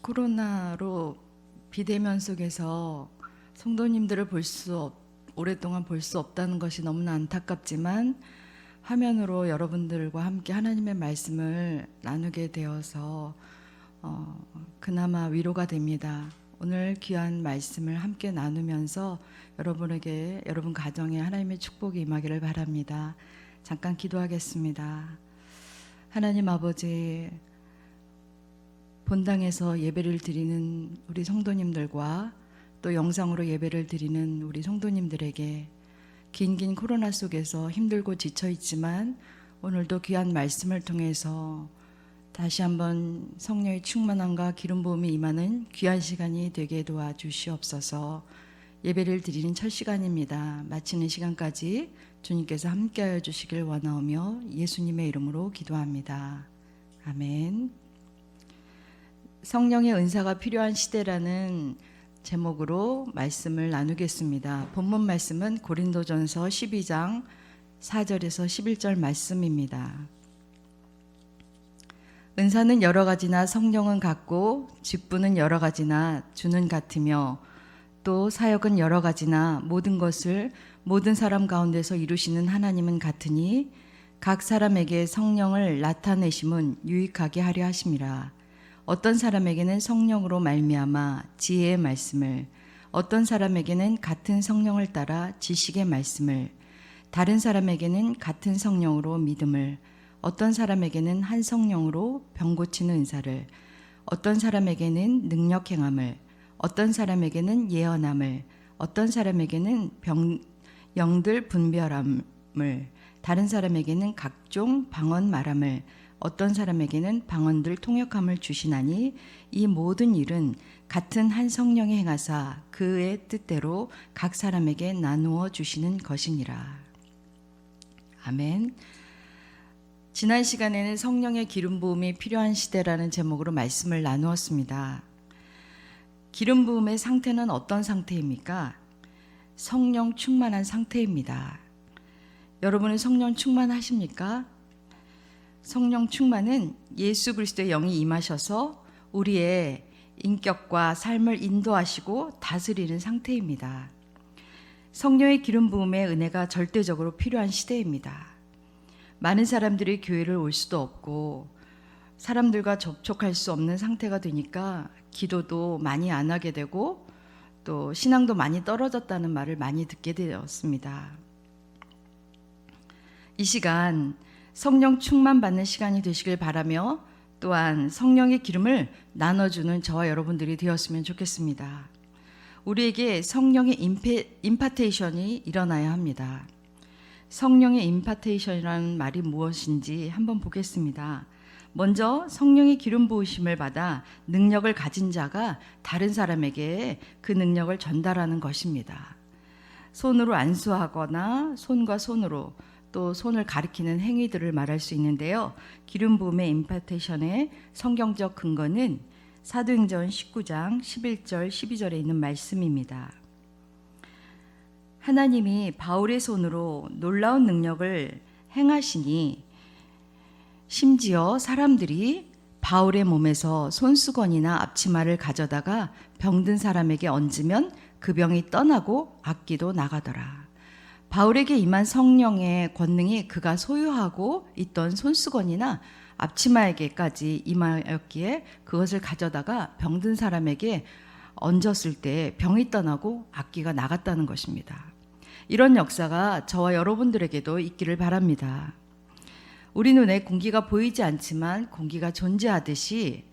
코로나로 비대면 속에서 성도님들을 오랫동안 볼 수 없다는 것이 너무나 안타깝지만 화면으로 여러분들과 함께 하나님의 말씀을 나누게 되어서 그나마 위로가 됩니다. 오늘 귀한 말씀을 함께 나누면서 여러분 가정에 하나님의 축복이 임하기를 바랍니다. 잠깐 기도하겠습니다. 하나님 아버지, 본당에서 예배를 드리는 우리 성도님들과 또 영상으로 예배를 드리는 우리 성도님들에게 긴 코로나 속에서 힘들고 지쳐 있지만 오늘도 귀한 말씀을 통해서 다시 한번 성령의 충만함과 기름 부음이 임하는 귀한 시간이 되게 도와주시옵소서. 예배를 드리는 첫 시간입니다. 마치는 시간까지 주님께서 함께하여 주시길 원하오며 예수님의 이름으로 기도합니다. 아멘. 성령의 은사가 필요한 시대라는 제목으로 말씀을 나누겠습니다. 본문 말씀은 고린도전서 12장 4절에서 11절 말씀입니다. 은사는 여러 가지나 성령은 같고 직분은 여러 가지나 주는 같으며 또 사역은 여러 가지나 모든 것을 모든 사람 가운데서 이루시는 하나님은 같으니 각 사람에게 성령을 나타내심은 유익하게 하려 하심이라. 어떤 사람에게는 성령으로 말미암아 지혜의 말씀을, 어떤 사람에게는 같은 성령을 따라 지식의 말씀을, 다른 사람에게는 같은 성령으로 믿음을, 어떤 사람에게는 한 성령으로 병 고치는 은사를, 어떤 사람에게는 능력 행함을, 어떤 사람에게는 예언함을, 어떤 사람에게는 영들 분별함을, 다른 사람에게는 각종 방언 말함을, 어떤 사람에게는 방언들 통역함을 주시나니 이 모든 일은 같은 한 성령이 행하사 그의 뜻대로 각 사람에게 나누어 주시는 것이니라. 아멘. 지난 시간에는 성령의 기름 부음이 필요한 시대라는 제목으로 말씀을 나누었습니다. 기름 부음의 상태는 어떤 상태입니까? 성령 충만한 상태입니다. 여러분은 성령 충만하십니까? 성령 충만은 예수 그리스도의 영이 임하셔서 우리의 인격과 삶을 인도하시고 다스리는 상태입니다. 성령의 기름 부음의 은혜가 절대적으로 필요한 시대입니다. 많은 사람들이 교회를 올 수도 없고 사람들과 접촉할 수 없는 상태가 되니까 기도도 많이 안 하게 되고 또 신앙도 많이 떨어졌다는 말을 많이 듣게 되었습니다. 이 시간 성령 충만 받는 시간이 되시길 바라며 또한 성령의 기름을 나눠주는 저와 여러분들이 되었으면 좋겠습니다. 우리에게 성령의 임파테이션이 일어나야 합니다. 성령의 임파테이션이라는 말이 무엇인지 한번 보겠습니다. 먼저 성령의 기름 부으심을 받아 능력을 가진 자가 다른 사람에게 그 능력을 전달하는 것입니다. 손으로 안수하거나 손과 손으로 또 손을 가리키는 행위들을 말할 수 있는데요. 기름 부음의 임파테이션의 성경적 근거는 사도행전 19장 11절 12절에 있는 말씀입니다. 하나님이 바울의 손으로 놀라운 능력을 행하시니 심지어 사람들이 바울의 몸에서 손수건이나 앞치마를 가져다가 병든 사람에게 얹으면 그 병이 떠나고 악기도 나가더라. 바울에게 임한 성령의 권능이 그가 소유하고 있던 손수건이나 앞치마에게까지 임하였기에 그것을 가져다가 병든 사람에게 얹었을 때 병이 떠나고 악기가 나갔다는 것입니다. 이런 역사가 저와 여러분들에게도 있기를 바랍니다. 우리 눈에 공기가 보이지 않지만 공기가 존재하듯이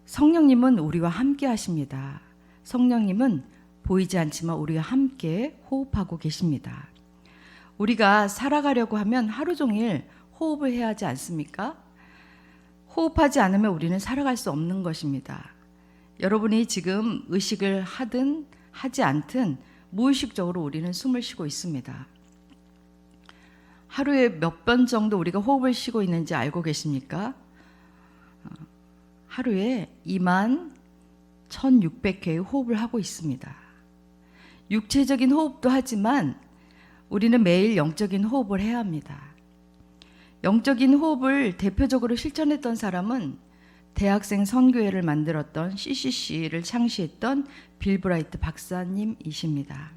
성령님은 우리와 함께 하십니다. 성령님은 보이지 않지만 우리와 함께 호흡하고 계십니다. 우리가 살아가려고 하면 하루 종일 호흡을 해야 하지 않습니까? 호흡하지 않으면 우리는 살아갈 수 없는 것입니다. 여러분이 지금 의식을 하든 하지 않든 무의식적으로 우리는 숨을 쉬고 있습니다. 하루에 몇 번 정도 우리가 호흡을 쉬고 있는지 알고 계십니까? 하루에 21,600회의 호흡을 하고 있습니다. 육체적인 호흡도 하지만 우리는 매일 영적인 호흡을 해야 합니다. 영적인 호흡을 대표적으로 실천했던 사람은 대학생 선교회를 만들었던 CCC를 창시했던 빌 브라이트 박사님이십니다.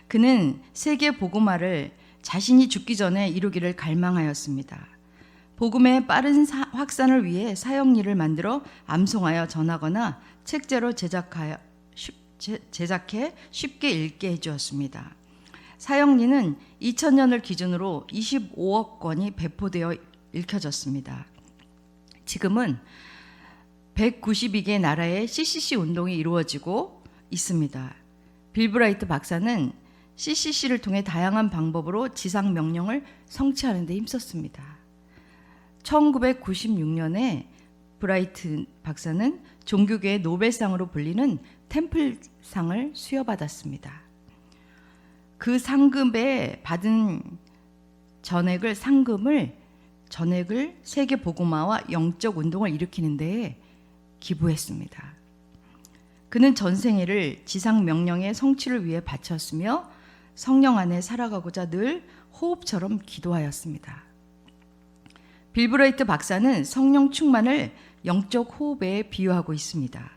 그는 세계 복음화를 자신이 죽기 전에 이루기를 갈망하였습니다. 복음의 빠른 확산을 위해 사형리를 만들어 암송하여 전하거나 책제로 제작해 쉽게 읽게 해주었습니다. 사형리는 2000년을 기준으로 25억 권이 배포되어 읽혀졌습니다. 지금은 192개 나라의 CCC 운동이 이루어지고 있습니다. 빌 브라이트 박사는 CCC를 통해 다양한 방법으로 지상 명령을 성취하는 데 힘썼습니다. 1996년에 브라이트 박사는 종교계의 노벨상으로 불리는 템플상을 수여받았습니다. 그 상금에 받은 전액을 세계 복음화와 영적 운동을 일으키는 데에 기부했습니다. 그는 전생애를 지상 명령의 성취를 위해 바쳤으며 성령 안에 살아가고자 늘 호흡처럼 기도하였습니다. 빌 브라이트 박사는 성령 충만을 영적 호흡에 비유하고 있습니다.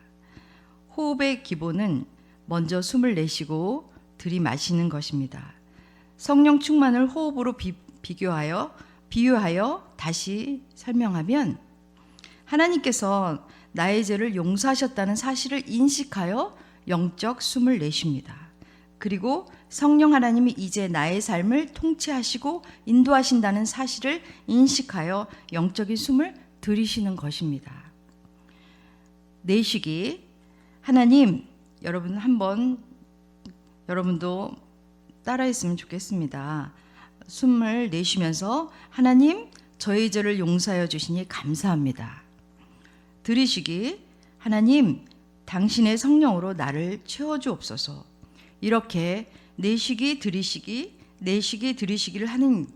호흡의 기본은 먼저 숨을 내쉬고 들이마시는 것입니다. 성령 충만을 호흡으로 비유하여 다시 설명하면 하나님께서 나의 죄를 용서하셨다는 사실을 인식하여 영적 숨을 내쉽니다. 그리고 성령 하나님이 이제 나의 삶을 통치하시고 인도하신다는 사실을 인식하여 영적인 숨을 들이쉬는 것입니다. 내쉬기. 하나님, 여러분도 따라했으면 좋겠습니다. 숨을 내쉬면서 하나님, 저의 죄를 용서하여 주시니 감사합니다. 들이쉬기. 하나님, 당신의 성령으로 나를 채워주옵소서. 이렇게 내쉬기 들이쉬기를 하는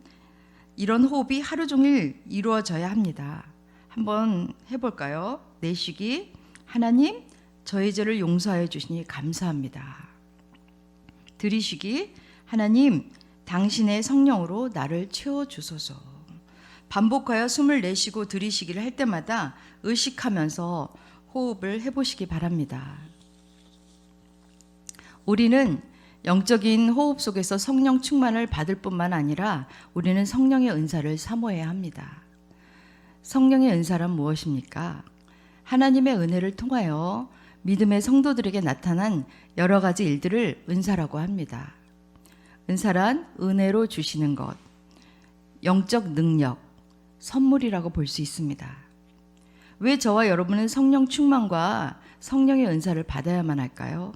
이런 호흡이 하루 종일 이루어져야 합니다. 한번 해볼까요? 내쉬기. 하나님, 저의 죄를 용서하여 주시니 감사합니다. 들이쉬기. 하나님, 당신의 성령으로 나를 채워주소서. 반복하여 숨을 내쉬고 들이쉬기를 할 때마다 의식하면서 호흡을 해보시기 바랍니다. 우리는 영적인 호흡 속에서 성령 충만을 받을 뿐만 아니라 우리는 성령의 은사를 사모해야 합니다. 성령의 은사란 무엇입니까? 하나님의 은혜를 통하여 믿음의 성도들에게 나타난 여러 가지 일들을 은사라고 합니다. 은사란 은혜로 주시는 것, 영적 능력, 선물이라고 볼 수 있습니다. 왜 저와 여러분은 성령 충만과 성령의 은사를 받아야만 할까요?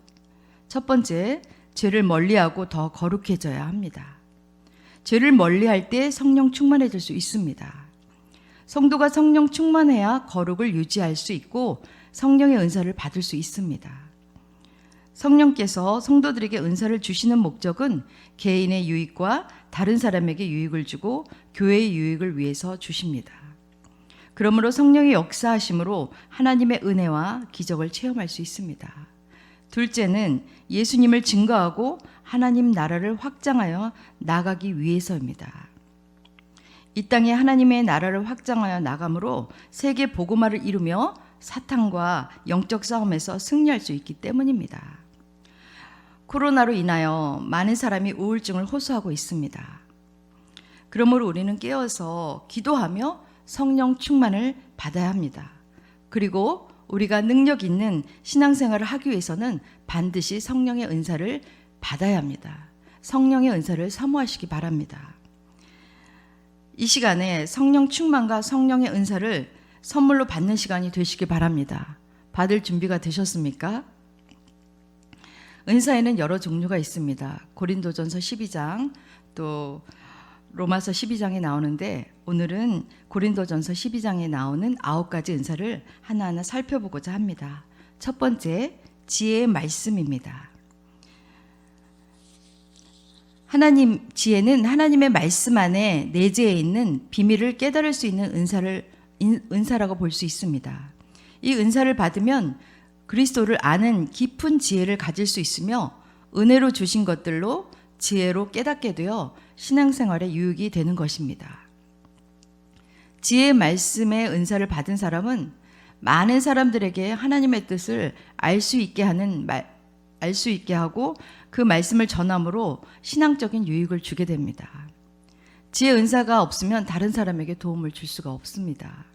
첫 번째, 죄를 멀리하고 더 거룩해져야 합니다. 죄를 멀리할 때 성령 충만해질 수 있습니다. 성도가 성령 충만해야 거룩을 유지할 수 있고 성령의 은사를 받을 수 있습니다. 성령께서 성도들에게 은사를 주시는 목적은 개인의 유익과 다른 사람에게 유익을 주고 교회의 유익을 위해서 주십니다. 그러므로 성령의 역사하심으로 하나님의 은혜와 기적을 체험할 수 있습니다. 둘째는 예수님을 증거하고 하나님 나라를 확장하여 나가기 위해서입니다. 이 땅에 하나님의 나라를 확장하여 나감으로 세계 복음화를 이루며 사탄과 영적 싸움에서 승리할 수 있기 때문입니다. 코로나로 인하여 많은 사람이 우울증을 호소하고 있습니다. 그러므로 우리는 깨어서 기도하며 성령 충만을 받아야 합니다. 그리고 우리가 능력 있는 신앙생활을 하기 위해서는 반드시 성령의 은사를 받아야 합니다. 성령의 은사를 사모하시기 바랍니다. 이 시간에 성령 충만과 성령의 은사를 선물로 받는 시간이 되시기 바랍니다. 받을 준비가 되셨습니까? 은사에는 여러 종류가 있습니다. 고린도전서 12장 또 로마서 12장에 나오는데 오늘은 고린도전서 12장에 나오는 9가지 은사를 하나하나 살펴보고자 합니다. 첫 번째, 지혜의 말씀입니다. 지혜는 하나님의 말씀 안에 내재해 있는 비밀을 깨달을 수 있는 은사라고 볼 수 있습니다. 이 은사를 받으면 그리스도를 아는 깊은 지혜를 가질 수 있으며 은혜로 주신 것들로 지혜로 깨닫게 되어 신앙생활에 유익이 되는 것입니다. 지혜의 말씀의 은사를 받은 사람은 많은 사람들에게 하나님의 뜻을 알 수 있게 하고 그 말씀을 전함으로 신앙적인 유익을 주게 됩니다. 지혜 은사가 없으면 다른 사람에게 도움을 줄 수가 없습니다.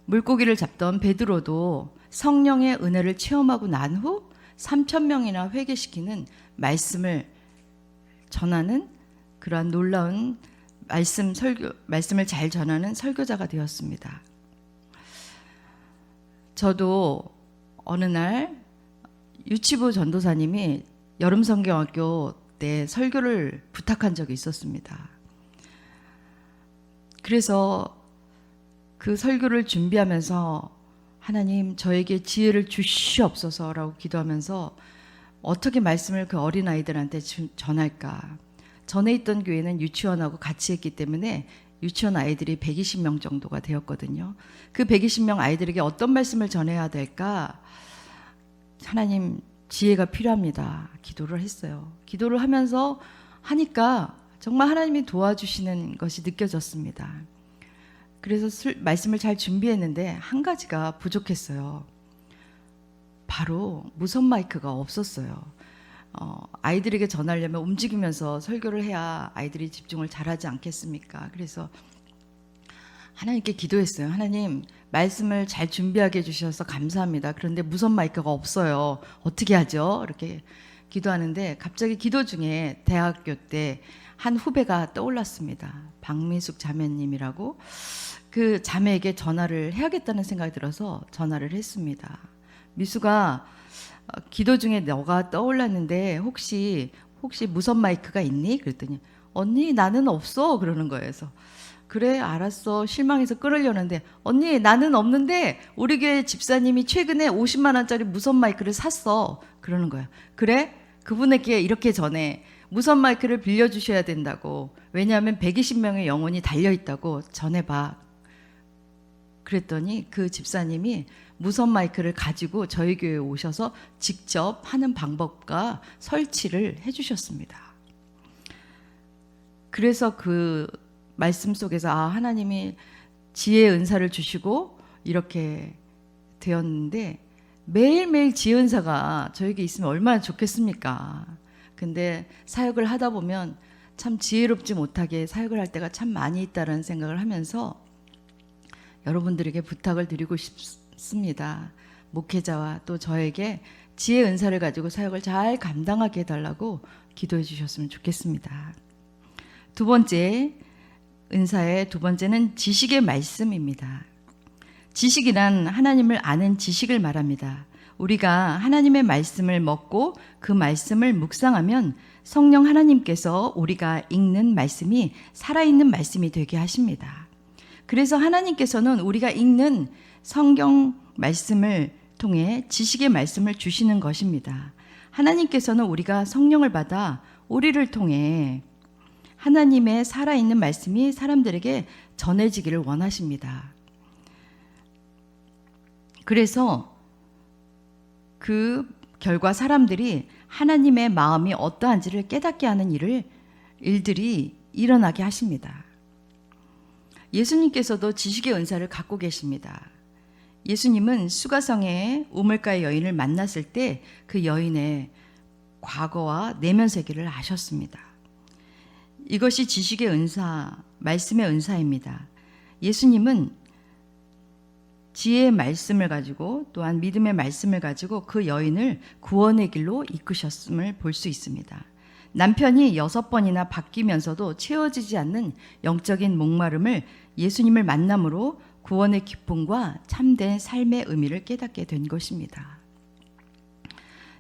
물고기를 잡던 베드로도 성령의 은혜를 체험하고 난 후 3,000명이나 회개시키는 말씀을 전하는 그러한 놀라운 말씀을 잘 전하는 설교자가 되었습니다. 저도 어느 날 유치부 전도사님이 여름성경학교 때 설교를 부탁한 적이 있었습니다. 그래서 그 설교를 준비하면서 하나님 저에게 지혜를 주시옵소서라고 기도하면서 어떻게 말씀을 그 어린아이들한테 전할까. 전에 있던 교회는 유치원하고 같이 했기 때문에 유치원 아이들이 120명 정도가 되었거든요. 그 120명 아이들에게 어떤 말씀을 전해야 될까? 하나님 지혜가 필요합니다. 기도를 했어요. 기도를 하면서 하니까 정말 하나님이 도와주시는 것이 느껴졌습니다. 그래서 말씀을 잘 준비했는데 한 가지가 부족했어요. 바로 무선 마이크가 없었어요. 아이들에게 전하려면 움직이면서 설교를 해야 아이들이 집중을 잘하지 않겠습니까? 그래서 하나님께 기도했어요. 하나님, 말씀을 잘 준비하게 해주셔서 감사합니다. 그런데 무선 마이크가 없어요. 어떻게 하죠? 이렇게 기도하는데 갑자기 기도 중에 대학교 때 한 후배가 떠올랐습니다. 박미숙 자매님이라고. 그 자매에게 전화를 해야겠다는 생각이 들어서 전화를 했습니다. 미숙아, 기도 중에 너가 떠올랐는데 혹시 무선 마이크가 있니? 그랬더니 언니 나는 없어 그러는 거예요. 그래서 그래 알았어 실망해서 끊으려는데 언니 나는 없는데 우리 교회 집사님이 최근에 50만 원짜리 무선 마이크를 샀어 그러는 거예요. 그래? 그분에게 이렇게 전해. 무선 마이크를 빌려주셔야 된다고. 왜냐하면 120명의 영혼이 달려있다고 전해봐. 그랬더니 그 집사님이 무선 마이크를 가지고 저희 교회에 오셔서 직접 하는 방법과 설치를 해주셨습니다. 그래서 그 말씀 속에서 하나님이 지혜의 은사를 주시고 이렇게 되었는데 매일매일 지혜 은사가 저에게 있으면 얼마나 좋겠습니까? 근데 사역을 하다 보면 참 지혜롭지 못하게 사역을 할 때가 참 많이 있다는 생각을 하면서 여러분들에게 부탁을 드리고 싶습니다. 목회자와 또 저에게 지혜 은사를 가지고 사역을 잘 감당하게 해달라고 기도해 주셨으면 좋겠습니다. 두 번째 은사의 두 번째는 지식의 말씀입니다. 지식이란 하나님을 아는 지식을 말합니다. 우리가 하나님의 말씀을 먹고 그 말씀을 묵상하면 성령 하나님께서 우리가 읽는 말씀이 살아있는 말씀이 되게 하십니다. 그래서 하나님께서는 우리가 읽는 성경 말씀을 통해 지식의 말씀을 주시는 것입니다. 하나님께서는 우리가 성령을 받아 우리를 통해 하나님의 살아있는 말씀이 사람들에게 전해지기를 원하십니다. 그래서 그 결과 사람들이 하나님의 마음이 어떠한지를 깨닫게 하는 일들이 일어나게 하십니다. 예수님께서도 지식의 은사를 갖고 계십니다. 예수님은 수가성의 우물가의 여인을 만났을 때 그 여인의 과거와 내면 세계를 아셨습니다. 이것이 지식의 은사, 말씀의 은사입니다. 예수님은 지혜의 말씀을 가지고 또한 믿음의 말씀을 가지고 그 여인을 구원의 길로 이끄셨음을 볼 수 있습니다. 남편이 6번이나 바뀌면서도 채워지지 않는 영적인 목마름을 예수님을 만남으로 구원의 기쁨과 참된 삶의 의미를 깨닫게 된 것입니다.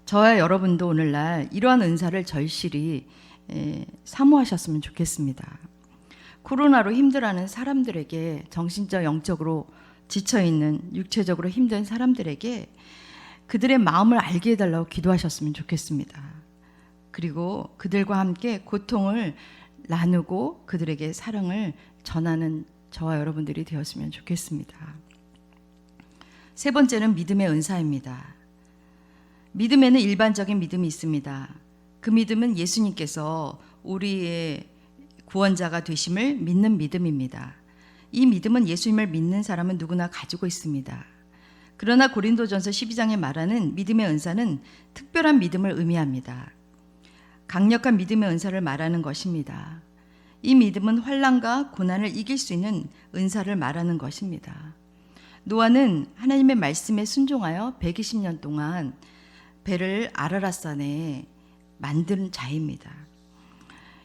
저와 여러분도 오늘날 이러한 은사를 절실히 사모하셨으면 좋겠습니다. 코로나로 힘들어하는 사람들에게 정신적 영적으로 지쳐있는 육체적으로 힘든 사람들에게 그들의 마음을 알게 해달라고 기도하셨으면 좋겠습니다. 그리고 그들과 함께 고통을 나누고 그들에게 사랑을 전하는 저와 여러분들이 되었으면 좋겠습니다. 세 번째는 믿음의 은사입니다. 믿음에는 일반적인 믿음이 있습니다. 그 믿음은 예수님께서 우리의 구원자가 되심을 믿는 믿음입니다. 이 믿음은 예수님을 믿는 사람은 누구나 가지고 있습니다. 그러나 고린도전서 12장에 말하는 믿음의 은사는 특별한 믿음을 의미합니다. 강력한 믿음의 은사를 말하는 것입니다. 이 믿음은 환난과 고난을 이길 수 있는 은사를 말하는 것입니다. 노아는 하나님의 말씀에 순종하여 120년 동안 배를 아라랏산에 만든 자입니다.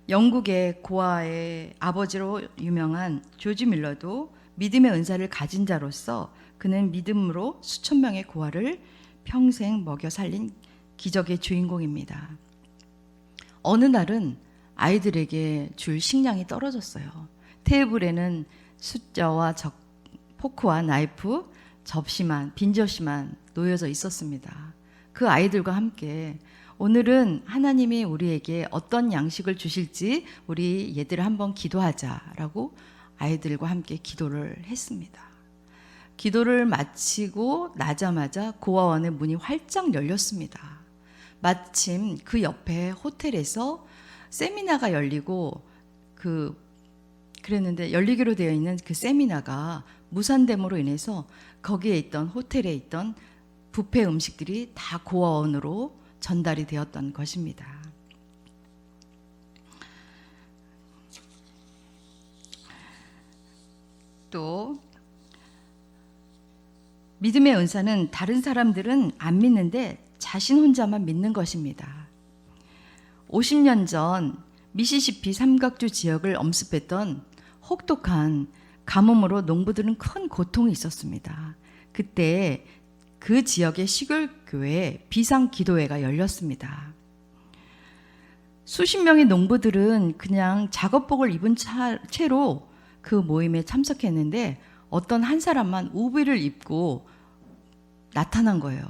영국의 고아의 아버지로 유명한 조지 밀러도 믿음의 은사를 가진 자로서 그는 믿음으로 수천 명의 고아를 평생 먹여 살린 기적의 주인공입니다. 어느 날은 아이들에게 줄 식량이 떨어졌어요. 테이블에는 숫자와 포크와 나이프, 접시만, 빈 접시만 놓여져 있었습니다. 그 아이들과 함께 오늘은 하나님이 우리에게 어떤 양식을 주실지 우리 얘들 한번 기도하자라고 아이들과 함께 기도를 했습니다. 기도를 마치고 나자마자 고아원의 문이 활짝 열렸습니다. 마침 그 옆에 호텔에서 세미나가 열리고 그랬는데 열리기로 되어 있는 그 세미나가 무산됨으로 인해서 거기에 있던 호텔에 있던 뷔페 음식들이 다 고아원으로 전달이 되었던 것입니다. 또 믿음의 은사는 다른 사람들은 안 믿는데 자신 혼자만 믿는 것입니다. 50년 전 미시시피 삼각주 지역을 엄습했던 혹독한 가뭄으로 농부들은 큰 고통이 있었습니다. 그때 그 지역의 시골교회에 비상기도회가 열렸습니다. 수십 명의 농부들은 그냥 작업복을 입은 채로 그 모임에 참석했는데 어떤 한 사람만 우비를 입고 나타난 거예요.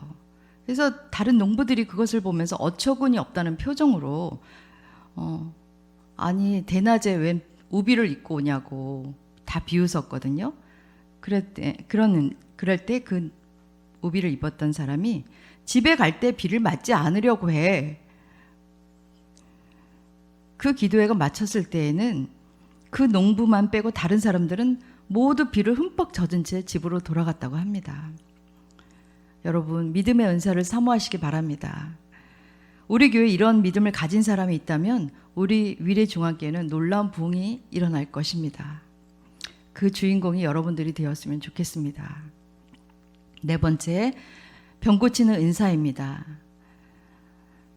그래서 다른 농부들이 그것을 보면서 어처구니 없다는 표정으로 아니 대낮에 웬 우비를 입고 오냐고 다 비웃었거든요. 그럴 때 그 우비를 입었던 사람이 집에 갈 때 비를 맞지 않으려고 해. 그 기도회가 마쳤을 때에는 그 농부만 빼고 다른 사람들은 모두 비를 흠뻑 젖은 채 집으로 돌아갔다고 합니다. 여러분, 믿음의 은사를 사모하시기 바랍니다. 우리 교회에 이런 믿음을 가진 사람이 있다면 우리 위례중앙교회는 놀라운 부흥이 일어날 것입니다. 그 주인공이 여러분들이 되었으면 좋겠습니다. 네 번째, 병 고치는 은사입니다.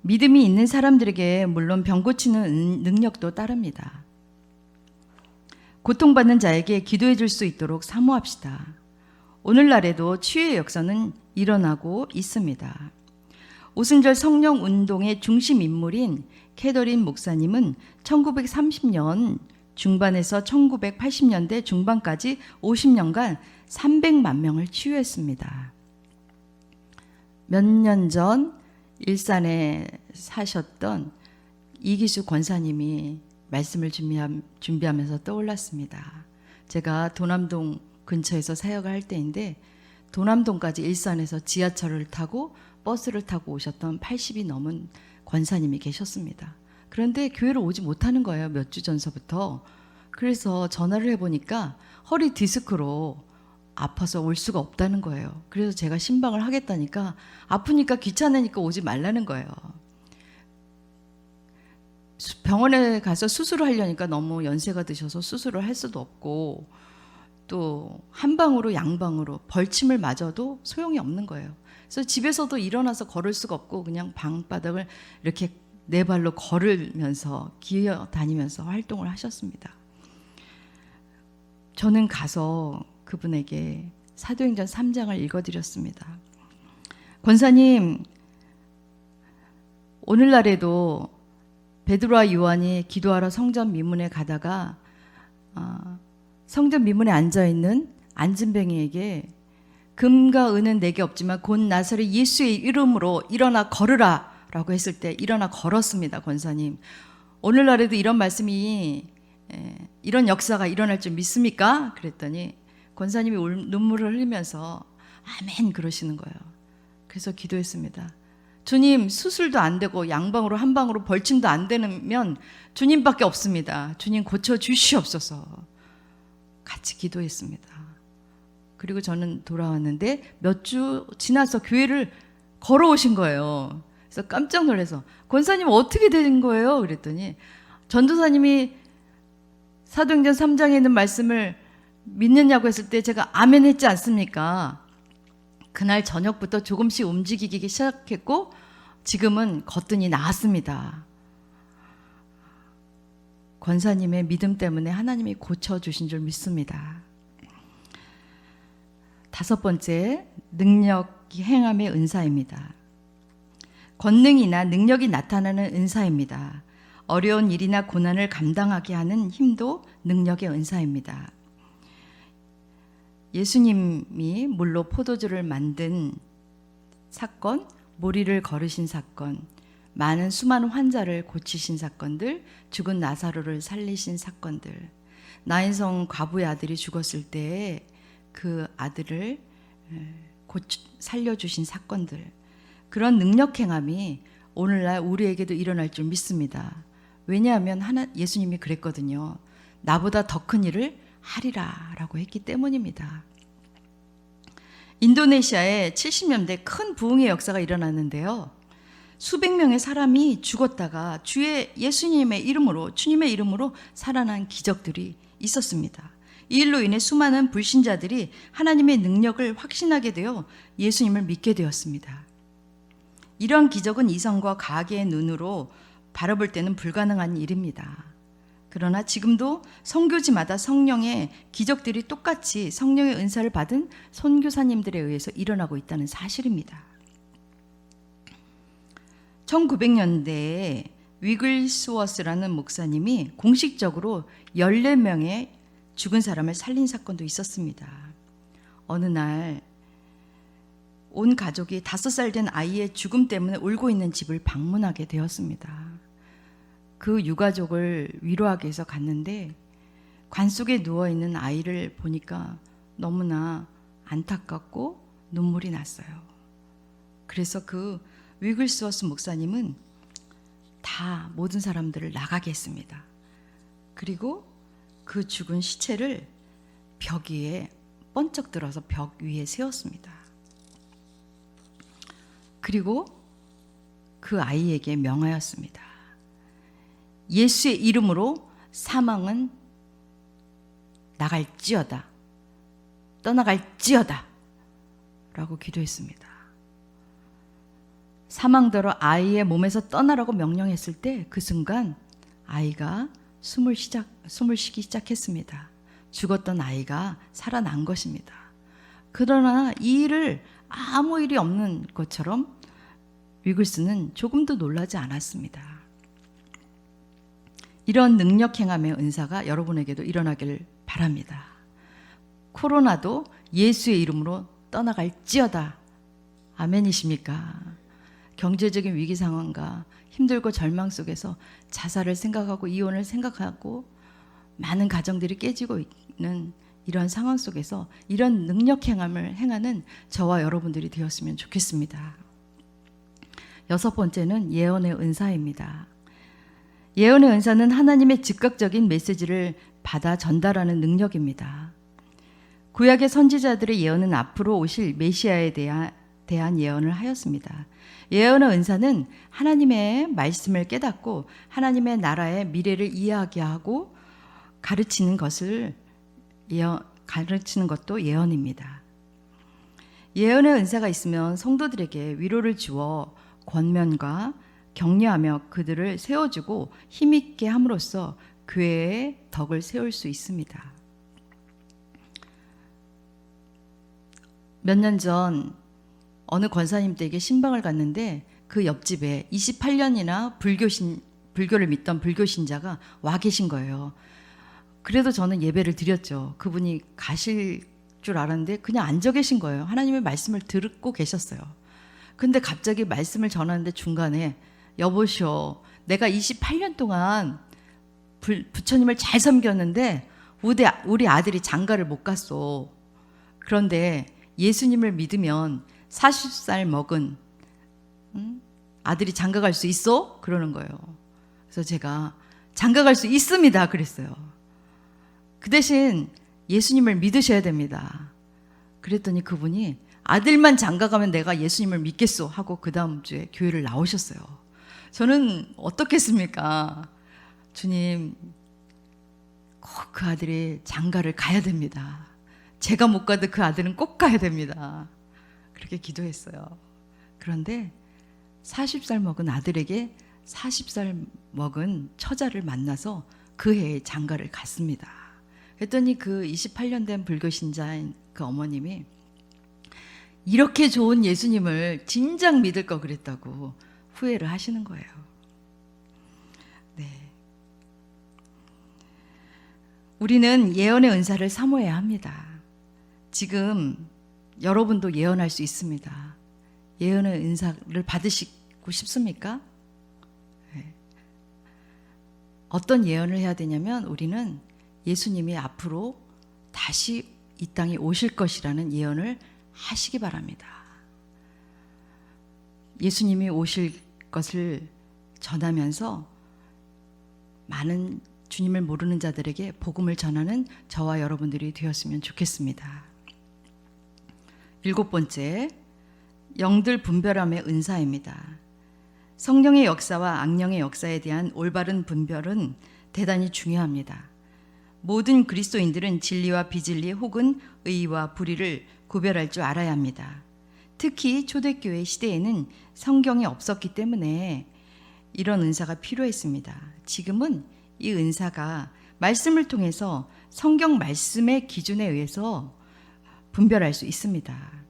믿음이 있는 사람들에게 물론 병 고치는 능력도 따릅니다. 고통받는 자에게 기도해 줄 수 있도록 사모합시다. 오늘날에도 치유의 역사는 일어나고 있습니다. 오순절 성령 운동의 중심 인물인 캐더린 목사님은 1930년 중반에서 1980년대 중반까지 50년간 300만 명을 치유했습니다. 몇 년 전 일산에 사셨던 이기수 권사님이 말씀을 준비하면서 떠올랐습니다. 제가 도남동 근처에서 사역을 할 때인데 도남동까지 일산에서 지하철을 타고 버스를 타고 오셨던 80이 넘은 권사님이 계셨습니다. 그런데 교회를 오지 못하는 거예요. 몇 주 전서부터. 그래서 전화를 해보니까 허리 디스크로 아파서 올 수가 없다는 거예요. 그래서 제가 신방을 하겠다니까 아프니까 귀찮으니까 오지 말라는 거예요. 병원에 가서 수술을 하려니까 너무 연세가 드셔서 수술을 할 수도 없고 또 한방으로 양방으로 벌침을 맞아도 소용이 없는 거예요. 그래서 집에서도 일어나서 걸을 수가 없고 그냥 방바닥을 이렇게 네 발로 걸으면서 기어 다니면서 활동을 하셨습니다. 저는 가서 그분에게 사도행전 3장을 읽어드렸습니다. 권사님, 오늘날에도 베드로와 요한이 기도하러 성전 미문에 가다가 성전 미문에 앉아있는 안진뱅이에게 금과 은은 내게 없지만 곧 나사렛 예수의 이름으로 일어나 걸으라 라고 했을 때 일어나 걸었습니다. 권사님, 오늘날에도 이런 말씀이 이런 역사가 일어날 줄 믿습니까? 그랬더니 권사님이 눈물을 흘리면서 아멘 그러시는 거예요. 그래서 기도했습니다. 주님, 수술도 안 되고 양방으로 한방으로 벌침도 안 되면 주님밖에 없습니다. 주님 고쳐 주시옵소서. 같이 기도했습니다. 그리고 저는 돌아왔는데 몇 주 지나서 교회를 걸어오신 거예요. 그래서 깜짝 놀라서 권사님 어떻게 된 거예요? 그랬더니 전도사님이 사도행전 3장에 있는 말씀을 믿느냐고 했을 때 제가 아멘 했지 않습니까? 그날 저녁부터 조금씩 움직이기 시작했고 지금은 거뜬히 나았습니다. 권사님의 믿음 때문에 하나님이 고쳐주신 줄 믿습니다. 5번째, 능력이 행함의 은사입니다. 권능이나 능력이 나타나는 은사입니다. 어려운 일이나 고난을 감당하게 하는 힘도 능력의 은사입니다. 예수님이 물로 포도주를 만든 사건, 모리를 걸으신 사건, 수많은 환자를 고치신 사건들, 죽은 나사로를 살리신 사건들, 나인성 과부의 아들이 죽었을 때 그 아들을 살려주신 사건들, 그런 능력 행함이 오늘날 우리에게도 일어날 줄 믿습니다. 왜냐하면 예수님이 그랬거든요. 나보다 더 큰 일을 하리라 라고 했기 때문입니다. 인도네시아에 70년대 큰 부흥의 역사가 일어났는데요. 수백 명의 사람이 죽었다가 예수님의 이름으로, 주님의 이름으로 살아난 기적들이 있었습니다. 이 일로 인해 수많은 불신자들이 하나님의 능력을 확신하게 되어 예수님을 믿게 되었습니다. 이러한 기적은 이성과 과학의 눈으로 바라볼 때는 불가능한 일입니다. 그러나 지금도 선교지마다 성령의 기적들이 똑같이 성령의 은사를 받은 선교사님들에 의해서 일어나고 있다는 사실입니다. 1900년대에 위글스워스라는 목사님이 공식적으로 14명의 죽은 사람을 살린 사건도 있었습니다. 어느 날 온 가족이 5살 된 아이의 죽음 때문에 울고 있는 집을 방문하게 되었습니다. 그 유가족을 위로하기 위해서 갔는데 관 속에 누워있는 아이를 보니까 너무나 안타깝고 눈물이 났어요. 그래서 그 위글스워스 목사님은 다 모든 사람들을 나가게 했습니다. 그리고 그 죽은 시체를 벽 위에 번쩍 들어서 벽 위에 세웠습니다. 그리고 그 아이에게 명하였습니다. 예수의 이름으로 사망은 나갈지어다, 떠나갈지어다 라고 기도했습니다. 사망대로 아이의 몸에서 떠나라고 명령했을 때 그 순간 아이가 숨을 쉬기 시작했습니다. 죽었던 아이가 살아난 것입니다. 그러나 이 일을 아무 일이 없는 것처럼 위글스는 조금도 놀라지 않았습니다. 이런 능력 행함의 은사가 여러분에게도 일어나길 바랍니다. 코로나도 예수의 이름으로 떠나갈지어다. 아멘이십니까? 경제적인 위기 상황과 힘들고 절망 속에서 자살을 생각하고 이혼을 생각하고 많은 가정들이 깨지고 있는 이런 상황 속에서 이런 능력 행함을 행하는 저와 여러분들이 되었으면 좋겠습니다. 6번째는 예언의 은사입니다. 예언의 은사는 하나님의 즉각적인 메시지를 받아 전달하는 능력입니다. 구약의 선지자들의 예언은 앞으로 오실 메시아에 대한 예언을 하였습니다. 예언의 은사는 하나님의 말씀을 깨닫고 하나님의 나라의 미래를 이해하게 하고 가르치는 것도 예언입니다. 예언의 은사가 있으면 성도들에게 위로를 주어 권면과 격려하며 그들을 세워주고 힘있게 함으로써 교회의 덕을 세울 수 있습니다. 몇 년 전 어느 권사님 댁에 신방을 갔는데 그 옆집에 28년이나 불교를 믿던 불교신자가 와 계신 거예요. 그래도 저는 예배를 드렸죠. 그분이 가실 줄 알았는데 그냥 앉아 계신 거예요. 하나님의 말씀을 듣고 계셨어요. 근데 갑자기 말씀을 전하는데 중간에 여보시오, 내가 28년 동안 부처님을 잘 섬겼는데 우리 아들이 장가를 못 갔어. 그런데 예수님을 믿으면 40살 먹은 아들이 장가 갈 수 있어? 그러는 거예요. 그래서 제가 장가 갈 수 있습니다 그랬어요. 그 대신 예수님을 믿으셔야 됩니다. 그랬더니 그분이 아들만 장가가면 내가 예수님을 믿겠소 하고 그 다음 주에 교회를 나오셨어요. 저는 어떻겠습니까? 주님, 꼭 그 아들이 장가를 가야 됩니다. 제가 못 가도 그 아들은 꼭 가야 됩니다. 그렇게 기도했어요. 그런데 40살 먹은 아들에게 40살 먹은 처자를 만나서 그 해에 장가를 갔습니다. 그랬더니 그 28년 된 불교신자인 그 어머님이 이렇게 좋은 예수님을 진작 믿을 거 그랬다고 후회를 하시는 거예요. 네. 우리는 예언의 은사를 사모해야 합니다. 지금 여러분도 예언할 수 있습니다. 예언의 은사를 받으시고 싶습니까? 네. 어떤 예언을 해야 되냐면 우리는 예수님이 앞으로 다시 이 땅에 오실 것이라는 예언을 하시기 바랍니다. 예수님이 오실 것을 전하면서 많은 주님을 모르는 자들에게 복음을 전하는 저와 여러분들이 되었으면 좋겠습니다. 7번째, 영들 분별함의 은사입니다. 성령의 역사와 악령의 역사에 대한 올바른 분별은 대단히 중요합니다. 모든 그리스도인들은 진리와 비진리 혹은 의와 불의를 구별할 줄 알아야 합니다. 특히 초대교회 시대에는 성경이 없었기 때문에 이런 은사가 필요했습니다. 지금은 이 은사가 말씀을 통해서 성경 말씀의 기준에 의해서 분별할 수 있습니다.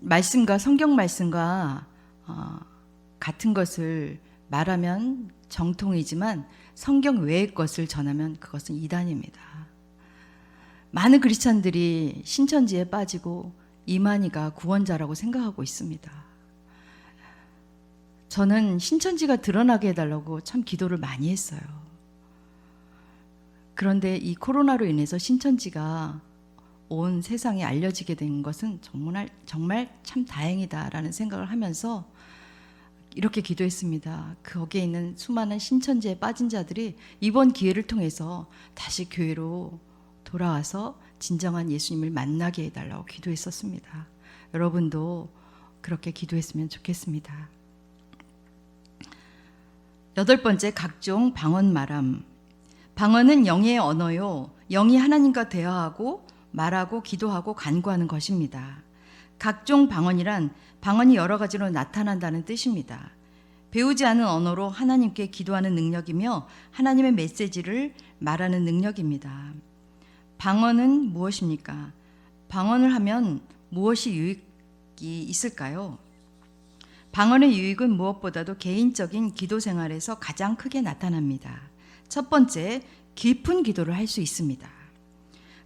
말씀과 성경 말씀과 같은 것을 말하면 정통이지만 성경 외의 것을 전하면 그것은 이단입니다. 많은 크리스찬들이 신천지에 빠지고 이만희가 구원자라고 생각하고 있습니다. 저는 신천지가 드러나게 해달라고 참 기도를 많이 했어요. 그런데 이 코로나로 인해서 신천지가 온 세상에 알려지게 된 것은 정말 참 다행이다라는 생각을 하면서 이렇게 기도했습니다. 거기에 있는 수많은 신천지에 빠진 자들이 이번 기회를 통해서 다시 교회로 돌아와서 진정한 예수님을 만나게 해달라고 기도했었습니다. 여러분도 그렇게 기도했으면 좋겠습니다. 8번째, 각종 방언 말함. 방언은 영의 언어요. 영이 하나님과 대화하고 말하고 기도하고 간구하는 것입니다. 각종 방언이란 방언이 여러 가지로 나타난다는 뜻입니다. 배우지 않은 언어로 하나님께 기도하는 능력이며 하나님의 메시지를 말하는 능력입니다. 방언은 무엇입니까? 방언을 하면 무엇이 유익이 있을까요? 방언의 유익은 무엇보다도 개인적인 기도 생활에서 가장 크게 나타납니다. 첫 번째, 깊은 기도를 할 수 있습니다.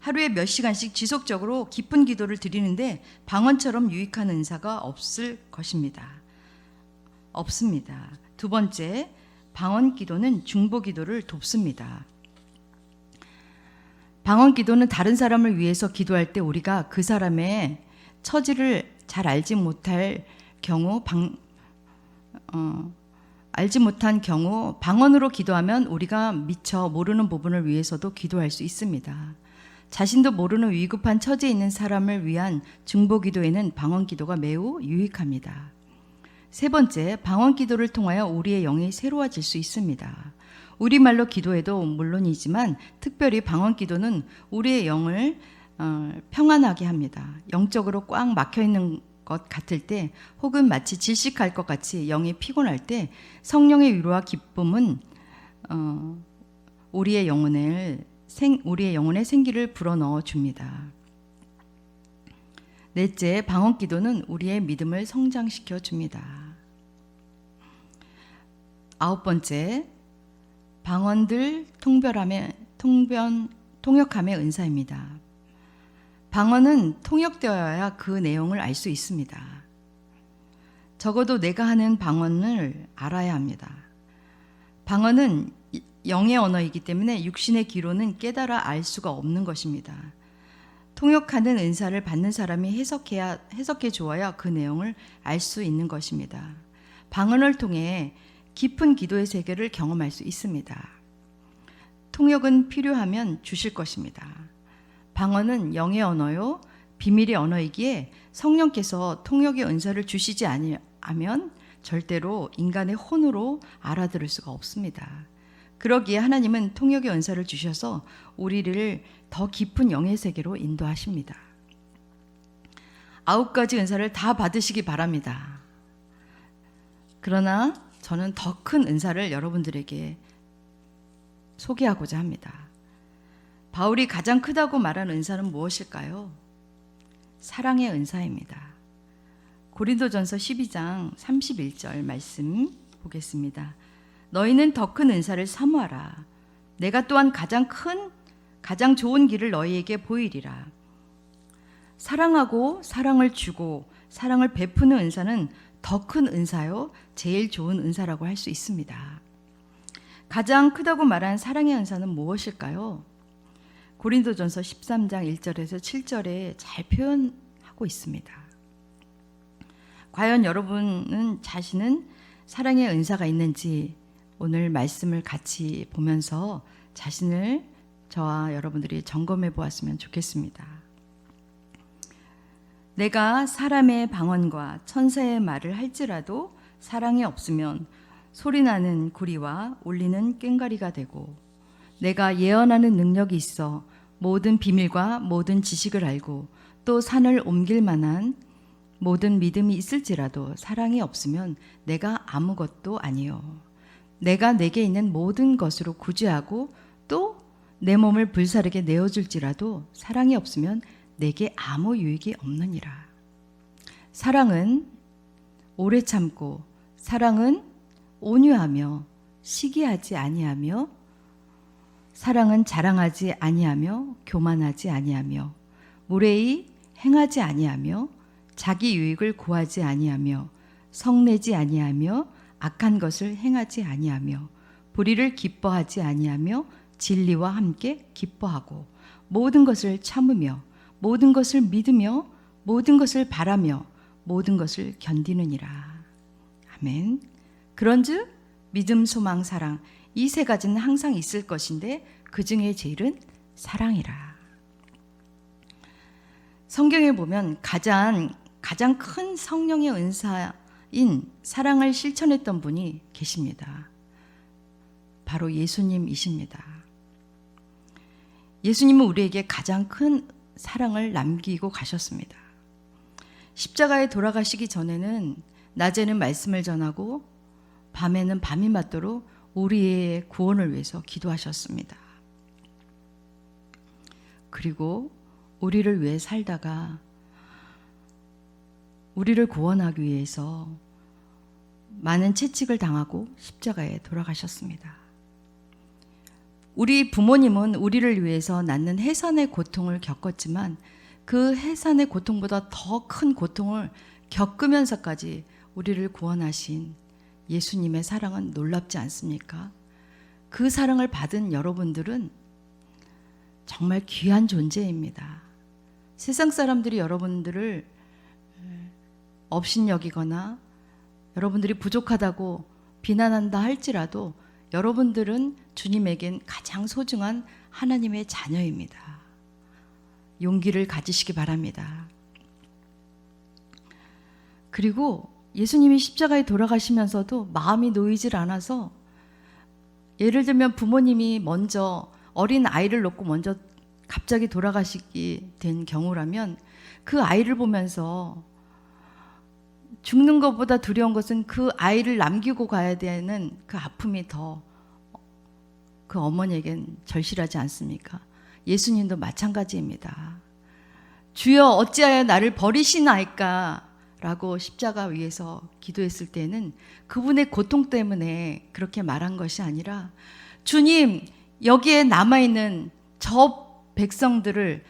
하루에 몇 시간씩 지속적으로 깊은 기도를 드리는데 방언처럼 유익한 은사가 없을 것입니다. 없습니다. 두 번째, 방언 기도는 중보 기도를 돕습니다. 방언 기도는 다른 사람을 위해서 기도할 때 우리가 그 사람의 처지를 잘 알지 못한 경우 방언으로 기도하면 우리가 미처 모르는 부분을 위해서도 기도할 수 있습니다. 자신도 모르는 위급한 처지에 있는 사람을 위한 중보 기도에는 방언 기도가 매우 유익합니다. 세 번째, 방언 기도를 통하여 우리의 영이 새로워질 수 있습니다. 우리말로 기도해도 물론이지만 특별히 방언 기도는 우리의 영을 평안하게 합니다. 영적으로 꽉 막혀 있는 것 같을 때 혹은 마치 질식할 것 같이 영이 피곤할 때 성령의 위로와 기쁨은 우리의 영혼에 생기를 불어넣어 줍니다. 넷째, 방언 기도는 우리의 믿음을 성장시켜 줍니다. 9번째, 방언들 통역함의 은사입니다. 방언은 통역되어야 그 내용을 알 수 있습니다. 적어도 내가 하는 방언을 알아야 합니다. 방언은 영의 언어이기 때문에 육신의 귀로는 깨달아 알 수가 없는 것입니다. 통역하는 은사를 받는 사람이 해석해 주어야 그 내용을 알 수 있는 것입니다. 방언을 통해 깊은 기도의 세계를 경험할 수 있습니다. 통역은 필요하면 주실 것입니다. 방언은 영의 언어요 비밀의 언어이기에 성령께서 통역의 은사를 주시지 아니하면 절대로 인간의 혼으로 알아들을 수가 없습니다. 그러기에 하나님은 통역의 은사를 주셔서 우리를 더 깊은 영의 세계로 인도하십니다. 9가지 은사를 다 받으시기 바랍니다. 그러나 저는 더 큰 은사를 여러분들에게 소개하고자 합니다. 바울이 가장 크다고 말한 은사는 무엇일까요? 사랑의 은사입니다. 고린도전서 12장 31절 말씀 보겠습니다. 너희는 더 큰 은사를 사모하라. 내가 또한 가장 좋은 길을 너희에게 보이리라. 사랑하고 사랑을 주고 사랑을 베푸는 은사는 더 큰 은사요, 제일 좋은 은사라고 할 수 있습니다. 가장 크다고 말한 사랑의 은사는 무엇일까요? 고린도전서 13장 1절에서 7절에 잘 표현하고 있습니다. 과연 여러분은 자신은 사랑의 은사가 있는지 오늘 말씀을 같이 보면서 자신을 저와 여러분들이 점검해 보았으면 좋겠습니다. 내가 사람의 방언과 천사의 말을 할지라도 사랑이 없으면 소리나는 구리와 울리는 꽹과리가 되고, 내가 예언하는 능력이 있어 모든 비밀과 모든 지식을 알고 또 산을 옮길 만한 모든 믿음이 있을지라도 사랑이 없으면 내가 아무것도 아니요. 내가 내게 있는 모든 것으로 구제하고 또 내 몸을 불사르게 내어줄지라도 사랑이 없으면 내게 아무 유익이 없느니라. 사랑은 오래 참고, 사랑은 온유하며 시기하지 아니하며, 사랑은 자랑하지 아니하며 교만하지 아니하며 무례히 행하지 아니하며 자기 유익을 구하지 아니하며 성내지 아니하며 악한 것을 행하지 아니하며 불의를 기뻐하지 아니하며 진리와 함께 기뻐하고 모든 것을 참으며 모든 것을 믿으며 모든 것을 바라며 모든 것을 견디느니라. 아멘. 그런즉 믿음, 소망, 사랑 이 세 가지는 항상 있을 것인데 그 중에 제일은 사랑이라. 성경에 보면 가장 큰 성령의 은사인 사랑을 실천했던 분이 계십니다. 바로 예수님이십니다. 예수님은 우리에게 가장 큰 사랑을 남기고 가셨습니다. 십자가에 돌아가시기 전에는 낮에는 말씀을 전하고 밤에는 밤이 맞도록 우리의 구원을 위해서 기도하셨습니다. 그리고 우리를 위해 살다가 우리를 구원하기 위해서 많은 채찍을 당하고 십자가에 돌아가셨습니다. 우리 부모님은 우리를 위해서 낳는 해산의 고통을 겪었지만 그 해산의 고통보다 더 큰 고통을 겪으면서까지 우리를 구원하신 예수님의 사랑은 놀랍지 않습니까? 그 사랑을 받은 여러분들은 정말 귀한 존재입니다. 세상 사람들이 여러분들을 업신여기거나 여러분들이 부족하다고 비난한다 할지라도 여러분들은 주님에겐 가장 소중한 하나님의 자녀입니다. 용기를 가지시기 바랍니다. 그리고 예수님이 십자가에 돌아가시면서도 마음이 놓이질 않아서, 예를 들면 부모님이 먼저 어린 아이를 놓고 먼저 갑자기 돌아가시게 된 경우라면 그 아이를 보면서 죽는 것보다 두려운 것은 그 아이를 남기고 가야 되는 그 아픔이 더 그 어머니에겐 절실하지 않습니까? 예수님도 마찬가지입니다. 주여 어찌하여 나를 버리시나이까 라고 십자가 위에서 기도했을 때는 그분의 고통 때문에 그렇게 말한 것이 아니라, 주님 여기에 남아있는 저 백성들을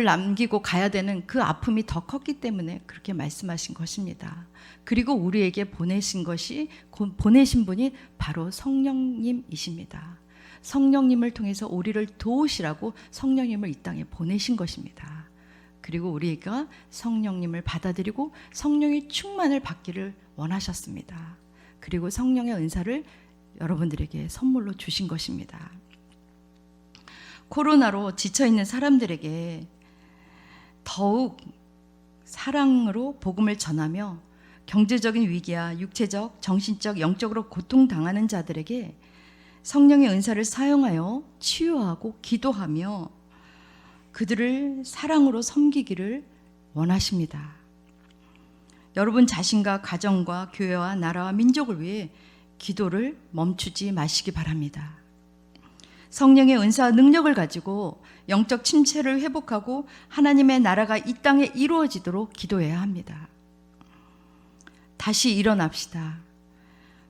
남기고 가야 되는 그 아픔이 더 컸기 때문에 그렇게 말씀하신 것입니다. 그리고 우리에게 보내신 분이 바로 성령님이십니다. 성령님을 통해서 우리를 도우시라고 성령님을 이 땅에 보내신 것입니다. 그리고 우리가 성령님을 받아들이고 성령의 충만을 받기를 원하셨습니다. 그리고 성령의 은사를 여러분들에게 선물로 주신 것입니다. 코로나로 지쳐있는 사람들에게 더욱 사랑으로 복음을 전하며 경제적인 위기야 육체적, 정신적, 영적으로 고통당하는 자들에게 성령의 은사를 사용하여 치유하고 기도하며 그들을 사랑으로 섬기기를 원하십니다. 여러분 자신과 가정과 교회와 나라와 민족을 위해 기도를 멈추지 마시기 바랍니다. 성령의 은사와 능력을 가지고 영적 침체를 회복하고 하나님의 나라가 이 땅에 이루어지도록 기도해야 합니다. 다시 일어납시다.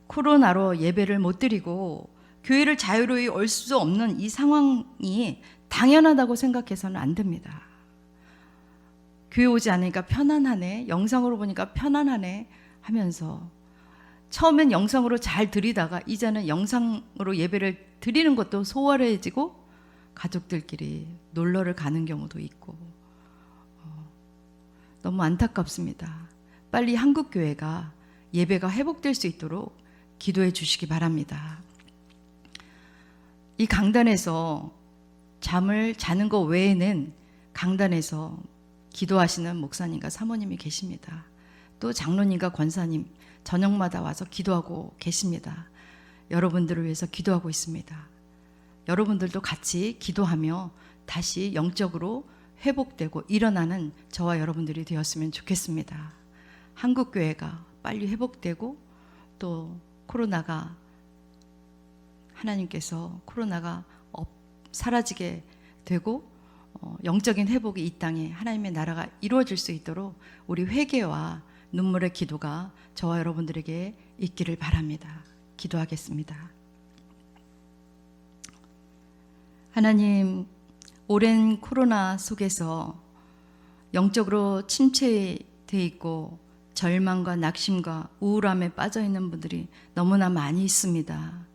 코로나로 예배를 못 드리고 교회를 자유로이 올 수 없는 이 상황이 당연하다고 생각해서는 안 됩니다. 교회 오지 않으니까 편안하네, 영상으로 보니까 편안하네 하면서 처음엔 영상으로 잘 드리다가 이제는 영상으로 예배를 드리는 것도 소홀해지고 가족들끼리 놀러를 가는 경우도 있고 너무 안타깝습니다. 빨리 한국교회가 예배가 회복될 수 있도록 기도해 주시기 바랍니다. 이 강단에서 잠을 자는 것 외에는 강단에서 기도하시는 목사님과 사모님이 계십니다. 또 장로님과 권사님 저녁마다 와서 기도하고 계십니다. 여러분들을 위해서 기도하고 있습니다. 여러분들도 같이 기도하며 다시 영적으로 회복되고 일어나는 저와 여러분들이 되었으면 좋겠습니다. 한국교회가 빨리 회복되고 또 코로나가 하나님께서 코로나가 사라지게 되고 영적인 회복이 이 땅에 하나님의 나라가 이루어질 수 있도록 우리 회개와 눈물의 기도가 저와 여러분들에게 있기를 바랍니다. 기도하겠습니다. 하나님, 오랜 코로나 속에서 영적으로 침체되어 있고 절망과 낙심과 우울함에 빠져 있는 분들이 너무나 많이 있습니다.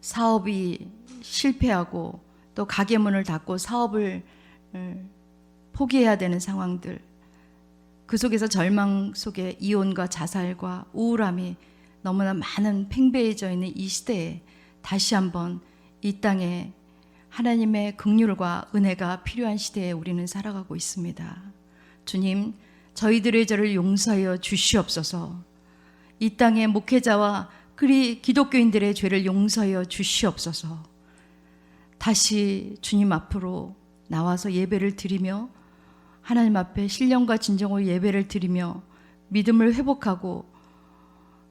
사업이 실패하고 또 가게 문을 닫고 사업을 포기해야 되는 상황들, 그 속에서 절망 속에 이혼과 자살과 우울함이 너무나 많은 팽배해져 있는 이 시대에 다시 한번 이 땅에 하나님의 긍휼과 은혜가 필요한 시대에 우리는 살아가고 있습니다. 주님, 저희들의 죄를 용서하여 주시옵소서. 이 땅의 목회자와 그리 기독교인들의 죄를 용서하여 주시옵소서. 다시 주님 앞으로 나와서 예배를 드리며 하나님 앞에 신령과 진정으로 예배를 드리며 믿음을 회복하고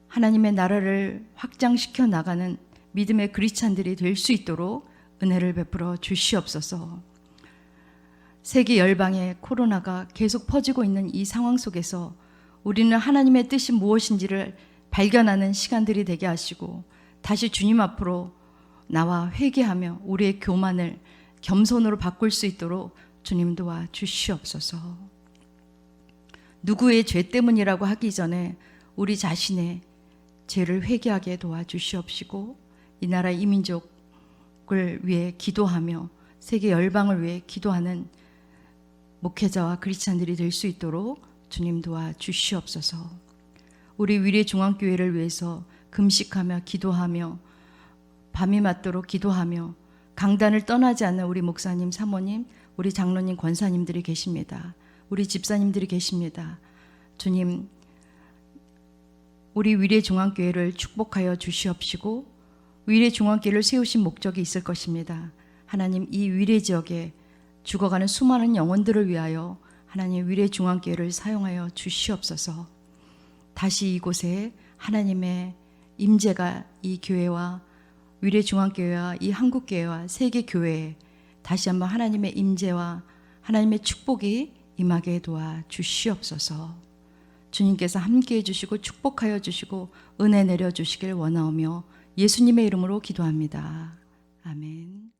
하나님의 나라를 확장시켜 나가는 믿음의 그리스찬들이 될 수 있도록 은혜를 베풀어 주시옵소서. 세계 열방의 코로나가 계속 퍼지고 있는 이 상황 속에서 우리는 하나님의 뜻이 무엇인지를 발견하는 시간들이 되게 하시고 다시 주님 앞으로 나와 회개하며 우리의 교만을 겸손으로 바꿀 수 있도록 주님 도와 주시옵소서. 누구의 죄 때문이라고 하기 전에 우리 자신의 죄를 회개하게 도와주시옵시고 이 나라 이 민족을 위해 기도하며 세계 열방을 위해 기도하는 목회자와 그리스찬들이 될 수 있도록 주님 도와주시옵소서. 우리 위례중앙교회를 위해서 금식하며 기도하며 밤이 맞도록 기도하며 강단을 떠나지 않는 우리 목사님, 사모님, 우리 장로님, 권사님들이 계십니다. 우리 집사님들이 계십니다. 주님, 우리 위례중앙교회를 축복하여 주시옵시고 위례중앙교회를 세우신 목적이 있을 것입니다. 하나님, 이 위례지역에 죽어가는 수많은 영혼들을 위하여 하나님 위례중앙교회를 사용하여 주시옵소서. 다시 이곳에 하나님의 임재가 이 교회와 위례중앙교회와 이 한국교회와 세계교회에 다시 한번 하나님의 임재와 하나님의 축복이 임하게 도와 주시옵소서. 주님께서 함께해 주시고 축복하여 주시고 은혜 내려 주시길 원하오며 예수님의 이름으로 기도합니다. 아멘.